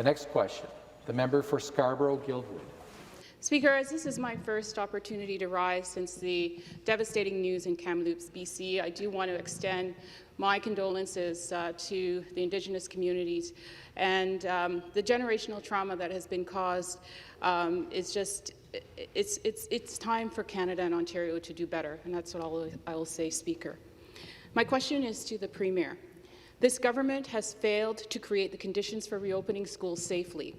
The next question, the member for Scarborough-Guildwood. Speaker, as this is my first opportunity to rise since the devastating news in Kamloops, BC, I do want to extend my condolences to the Indigenous communities, and the generational trauma that has been caused is just, it's time for Canada and Ontario to do better, and that's what I will say, Speaker. My question is to the Premier. This government has failed to create the conditions for reopening schools safely.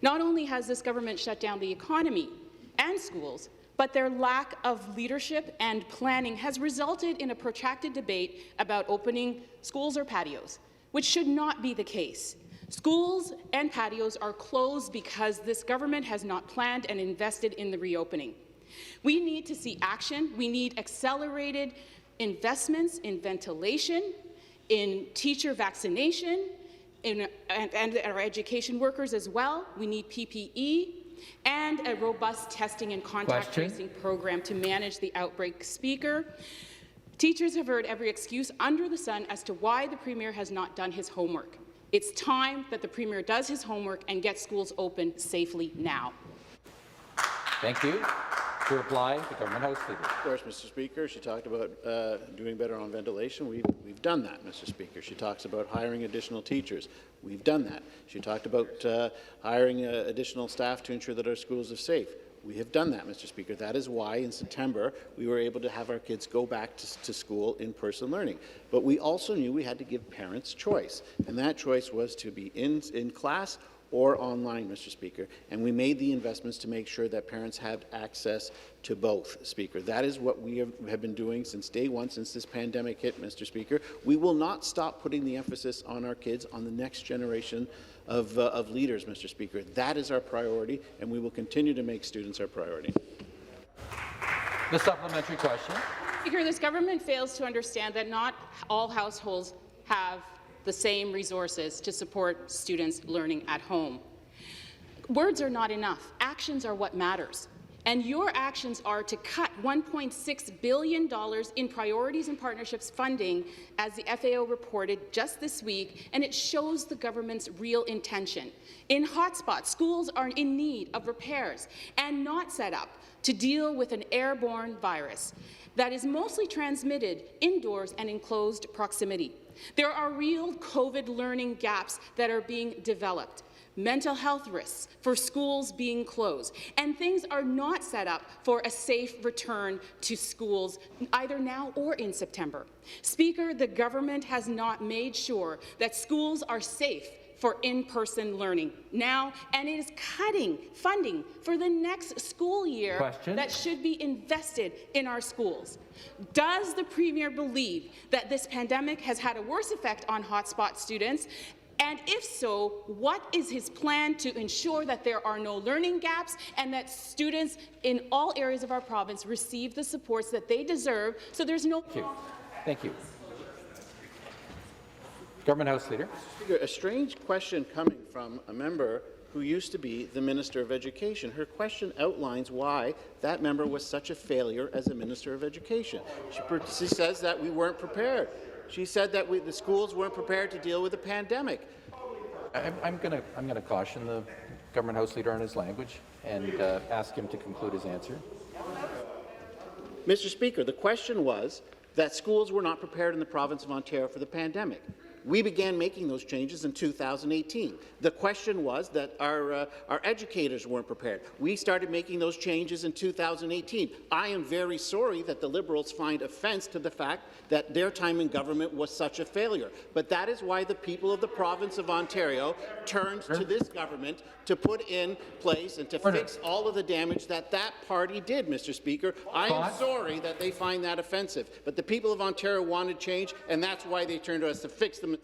Not only has this government shut down the economy and schools, but their lack of leadership and planning has resulted in a protracted debate about opening schools or patios, which should not be the case. Schools and patios are closed because this government has not planned and invested in the reopening. We need to see action. We need accelerated investments in ventilation, in teacher vaccination, and our education workers as well. We need PPE and a robust testing and contact tracing program to manage the outbreak. Speaker, teachers have heard every excuse under the sun as to why the Premier has not done his homework. It's time that the Premier does his homework and gets schools open safely now. Thank you. To reply, the Government House Leader. Of course, Mr. Speaker, she talked about doing better on ventilation. We've done that, Mr. Speaker. She talks about hiring additional teachers. We've done that. She talked about hiring additional staff to ensure that our schools are safe. We have done that, Mr. Speaker. That is why in September we were able to have our kids go back to school in-person learning. But we also knew we had to give parents choice, and that choice was to be in class or online, Mr. Speaker, and we made the investments to make sure that parents had access to both, Speaker. That is what we have been doing since day one, since this pandemic hit, Mr. Speaker. We will not stop putting the emphasis on our kids, on the next generation of leaders, Mr. Speaker. That is our priority, and we will continue to make students our priority. The supplementary question. Speaker, this government fails to understand that not all households have the same resources to support students learning at home. Words are not enough. Actions are what matters. And your actions are to cut $1.6 billion in priorities and partnerships funding, as the FAO reported just this week, and it shows the government's real intention. In hotspots, schools are in need of repairs and not set up to deal with an airborne virus that is mostly transmitted indoors and in closed proximity. There are real COVID learning gaps that are being developed, mental health risks for schools being closed, and things are not set up for a safe return to schools either now or in September. Speaker, the government has not made sure that schools are safe for in-person learning now, and it is cutting funding for the next school year that should be invested in our schools. Does the Premier believe that this pandemic has had a worse effect on hotspot students? And if so, what is his plan to ensure that there are no learning gaps and that students in all areas of our province receive the supports that they deserve so there's no— Thank you. Thank you. Government House Leader. A strange question coming from a member who used to be the Minister of Education. Her question outlines why that member was such a failure as a Minister of Education. She says that we weren't prepared. She said that the schools weren't prepared to deal with the pandemic. I'm going to caution the Government House Leader on his language and ask him to conclude his answer. Mr. Speaker, the question was that schools were not prepared in the province of Ontario for the pandemic. We began making those changes in 2018. The question was that our educators weren't prepared. We started making those changes in 2018. I am very sorry that the Liberals find offence to the fact that their time in government was such a failure. But that is why the people of the province of Ontario turned to this government to put in place and to fix all of the damage that that party did, Mr. Speaker. I am sorry that they find that offensive. But the people of Ontario wanted change, and that's why they turned to us to fix the mistakes.